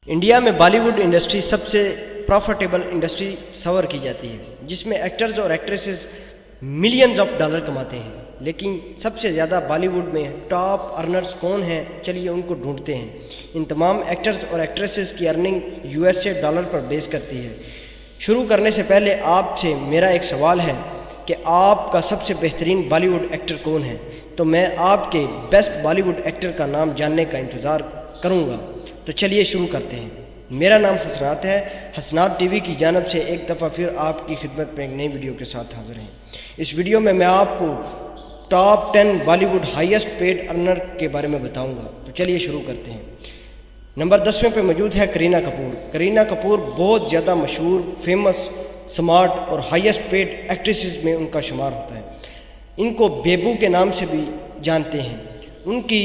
India میں بالی would industry سب سے profitable industry تصور کی جاتی ہے، جس میں ایکٹرز اور ایکٹریسز ملینز آف ڈالر کماتے ہیں۔ لیکن سب سے زیادہ بالی ووڈ میں ٹاپ ارنرز کون ہیں؟ چلیے ان کو ڈھونڈتے ہیں۔ ان تمام ایکٹرز اور ایکٹریسز کی ارننگ USA ڈالر پر بیس کرتی ہے۔ شروع کرنے سے پہلے آپ سے میرا ایک سوال ہے کہ آپ کا سب سے بہترین بالی ووڈ ایکٹر کون ہے؟ تو میں آپ کے بیسٹ بالی ووڈ ایکٹر کا نام جاننے کا انتظار کروں گا۔ تو چلیے شروع کرتے ہیں۔ میرا نام حسنات ہے۔ حسنات ٹی وی کی جانب سے ایک دفعہ پھر آپ کی خدمت میں ایک نئی ویڈیو کے ساتھ حاضر ہیں۔ اس ویڈیو میں آپ کو top 10 Bollywood highest paid earner کے بارے میں بتاؤں گا۔ تو چلیے شروع کرتے ہیں۔ نمبر 10 پہ موجود ہے کرینہ کپور۔ کرینہ کپور بہت زیادہ مشہور، فیمس، سمارٹ اور ہائیسٹ پیڈ ایکٹریسز میں ان کا شمار ہوتا ہے۔ ان کو بیبو کے نام سے بھی جانتے ہیں۔ ان کی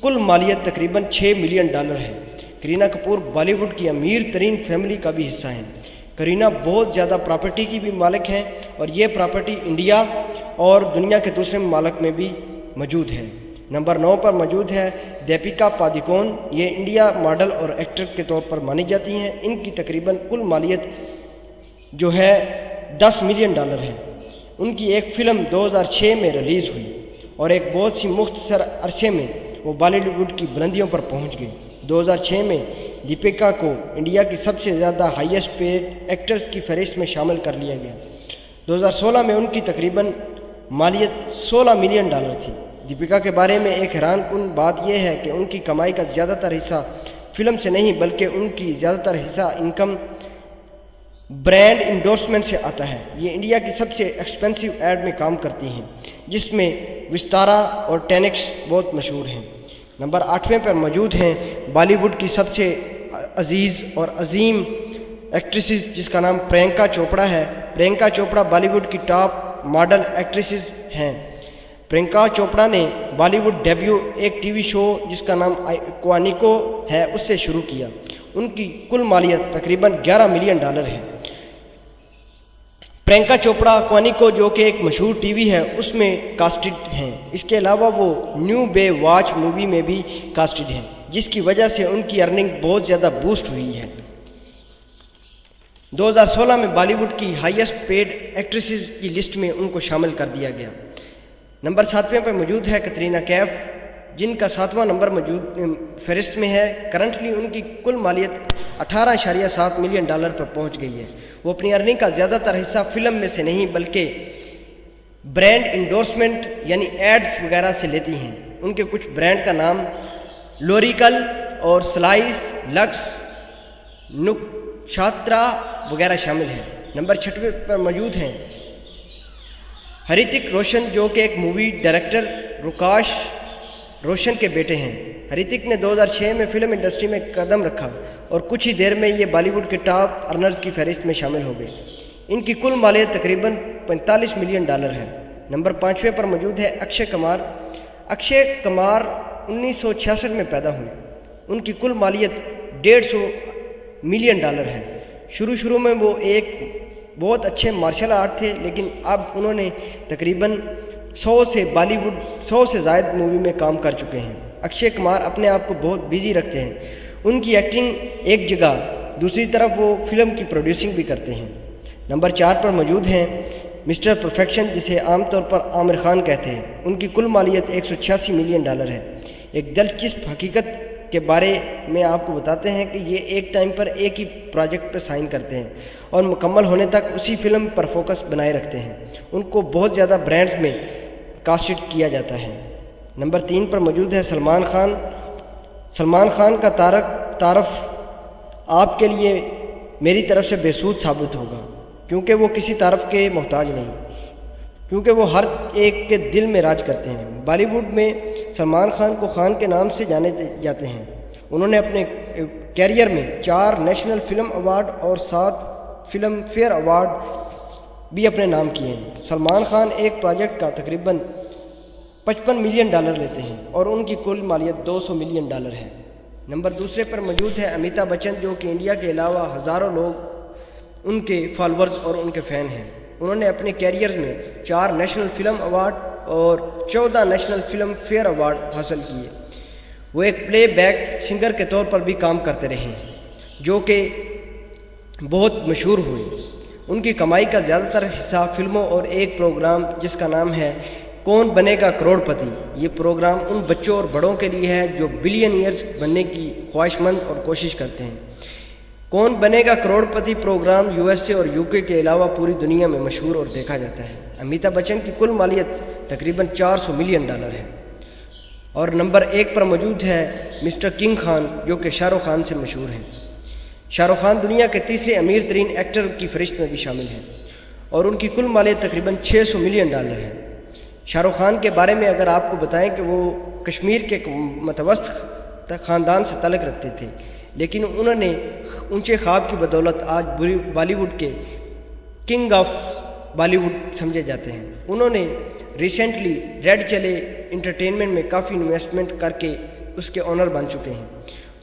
کل مالیت تقریباً $6 ملین ہے۔ کرینہ کپور بالی ووڈ کی امیر ترین فیملی کا بھی حصہ ہیں۔ کرینہ بہت زیادہ پراپرٹی کی بھی مالک ہیں اور یہ پراپرٹی انڈیا اور دنیا کے دوسرے ممالک میں بھی موجود ہے۔ نمبر 9 پر موجود ہے دیپیکا پادوکون۔ یہ انڈیا ماڈل اور ایکٹر کے طور پر مانی جاتی ہیں۔ ان کی تقریباً کل مالیت جو ہے $10 ملین ہے۔ ان کی ایک فلم 2006 میں ریلیز ہوئی اور ایک بہت سی مختصر عرصے میں وہ بالی ووڈ کی بلندیوں پر پہنچ گئی۔ 2006 میں دیپیکا کو انڈیا کی سب سے زیادہ ہائیسٹ پیڈ ایکٹرز کی فہرست میں شامل کر لیا گیا۔ 2016 میں ان کی تقریباً مالیت $16 ملین تھی۔ دیپیکا کے بارے میں ایک حیران کن بات یہ ہے کہ ان کی کمائی کا زیادہ تر حصہ فلم سے نہیں بلکہ ان کی زیادہ تر حصہ انکم برانڈ انڈورسمنٹ سے آتا ہے۔ یہ انڈیا کی سب سے ایکسپینسو ایڈ میں کام کرتی ہیں، جس میں وستارا اور ٹینکس بہت مشہور ہیں۔ نمبر 8 پر موجود ہیں بالی ووڈ کی سب سے عزیز اور عظیم ایکٹریسز، جس کا نام پرینکا چوپڑا ہے۔ پرینکا چوپڑا بالی ووڈ کی ٹاپ ماڈل ایکٹریسز ہیں۔ پرینکا چوپڑا نے بالی ووڈ ڈیبیو ایک ٹی وی شو جس کا نام کوانیکو ہے اس سے شروع کیا۔ ان کی کل مالیت تقریباً $11 ملین ہے۔ پرینکا چوپڑا کوانیکو جو کہ ایک مشہور ٹی وی ہے اس میں کاسٹڈ ہیں۔ اس کے علاوہ وہ نیو بے واچ مووی میں بھی کاسٹڈ ہیں، جس کی وجہ سے ان کی ارننگ بہت زیادہ بوسٹ ہوئی ہے۔ 2016 میں بالی ووڈ کی ہائیسٹ پیڈ ایکٹریسز کی لسٹ میں ان کو شامل کر دیا گیا۔ نمبر 7 پر موجود ہے کترینہ کیف، جن کا 7واں نمبر موجود فہرست میں ہے۔ کرنٹلی ان کی کل مالیت $18.7 ملین پر پہنچ گئی ہے۔ وہ اپنی ارننگ کا زیادہ تر حصہ فلم میں سے نہیں بلکہ برانڈ انڈورسمنٹ یعنی ایڈز وغیرہ سے لیتی ہیں۔ ان کے کچھ برانڈ کا نام لوریکل اور سلائس، لکس، نکشاترا وغیرہ شامل ہیں۔ نمبر 6 پر موجود ہیں ہرتک روشن، جو کہ ایک مووی ڈائریکٹر رکاش روشن کے بیٹے ہیں۔ ہرتک نے 2006 میں فلم انڈسٹری میں قدم رکھا اور کچھ ہی دیر میں یہ بالی ووڈ کے ٹاپ ارنرز کی فہرست میں شامل ہو گئے۔ ان کی کل مالیت تقریباً $45 ملین ہے۔ نمبر 5 پر موجود ہے اکشے کمار۔ اکشے کمار 1966 میں پیدا ہوئے۔ ان کی کل مالیت $150 ملین ہے۔ شروع میں وہ ایک بہت اچھے مارشل آرٹ تھے، لیکن اب انہوں نے تقریباً 100 سے زائد مووی میں کام کر چکے ہیں۔ اکشے کمار اپنے آپ کو بہت بیزی رکھتے ہیں۔ ان کی ایکٹنگ ایک جگہ، دوسری طرف وہ فلم کی پروڈیوسنگ بھی کرتے ہیں۔ نمبر 4 پر موجود ہیں مسٹر پرفیکشن، جسے عام طور پر عامر خان کہتے ہیں۔ ان کی کل مالیت $186 ملین ہے۔ ایک دلچسپ حقیقت کے بارے میں آپ کو بتاتے ہیں کہ یہ ایک ٹائم پر ایک ہی پروجیکٹ پر سائن کرتے ہیں اور مکمل ہونے تک اسی فلم پر فوکس بنائے رکھتے ہیں۔ ان کو بہت زیادہ برانڈز میں کاسٹڈ کیا جاتا ہے۔ نمبر 3 پر موجود ہے سلمان خان۔ سلمان خان کا تعارف آپ کے لیے میری طرف سے بے سود ثابت ہوگا، کیونکہ وہ کسی تعارف کے محتاج نہیں، کیونکہ وہ ہر ایک کے دل میں راج کرتے ہیں۔ بالی ووڈ میں سلمان خان کو خان کے نام سے جانے جاتے ہیں۔ انہوں نے اپنے کیریئر میں 4 نیشنل فلم ایوارڈ اور 7 فلم فیئر ایوارڈ بھی اپنے نام کیے ہیں۔ سلمان خان ایک پروجیکٹ کا تقریباً $55 ملین لیتے ہیں اور ان کی کل مالیت $200 ملین ہے۔ نمبر 2 پر موجود ہے امیتابھ بچن، جو کہ انڈیا کے علاوہ ہزاروں لوگ ان کے فالورز اور ان کے فین ہیں۔ انہوں نے اپنے کیریئر میں 4 نیشنل فلم ایوارڈ اور 14 نیشنل فلم فیئر ایوارڈ حاصل کیے۔ وہ ایک پلے بیک سنگر کے طور پر بھی کام کرتے رہے۔ جو کہ بہت مشہور ہوئی۔ ان کی کمائی کا زیادہ تر حصہ فلموں اور ایک پروگرام جس کا نام ہے کون بنے گا کروڑ پتی، یہ پروگرام ان بچوں اور بڑوں کے لیے ہے جو بلینئرز بننے کی خواہش مند اور کوشش کرتے ہیں۔ کون بنے گا کروڑ پتی پروگرام یو ایس اے اور یو کے علاوہ پوری دنیا میں مشہور اور دیکھا جاتا ہے۔ امیتابھ بچن کی کل مالیت تقریباً $400 ملین ہے، اور نمبر 1 پر موجود ہے مسٹر کنگ خان جو کہ شاہ رخ خان سے مشہور ہیں۔ شاہ رخ خان دنیا کے تیسرے امیر ترین ایکٹر کی فہرست میں بھی شامل ہیں اور ان کی کل مالیت تقریباً $600 ملین ہے۔ شاہ رخ خان کے بارے میں اگر آپ کو بتائیں کہ وہ کشمیر کے ایک متوسط خاندان سے تعلق رکھتے تھے، لیکن انہوں نے اونچے خواب کی بدولت آج بالی ووڈ کے کنگ آف بالی ووڈ سمجھے جاتے ہیں۔ انہوں نے ریسنٹلی ریڈ چلے انٹرٹینمنٹ میں کافی انویسٹمنٹ کر کے اس کے آنر بن چکے ہیں۔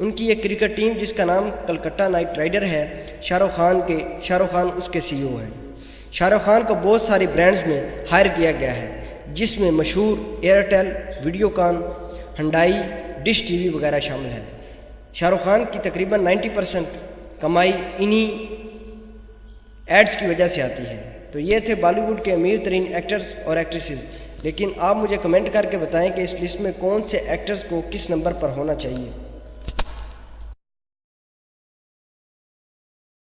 ان کی ایک کرکٹ ٹیم جس کا نام کلکتہ نائٹ رائڈر ہے، شاہ رخ خان اس کے سی او ہیں۔ شاہ رخ خان کو بہت ساری برانڈز میں ہائر کیا گیا ہے، جس میں مشہور Airtel, Videocon, Hyundai, dish T V وغیرہ شامل ہے۔ شاہ رخ خان کی تقریباً 90% کمائی انہی ایڈز کی وجہ سے آتی ہے۔ تو یہ تھے بالی ووڈ کے امیر ترین ایکٹرز اور ایکٹریسز، لیکن آپ مجھے کمنٹ کر کے بتائیں کہ اس لسٹ میں کون سے ایکٹرز کو کس نمبر پر ہونا چاہیے۔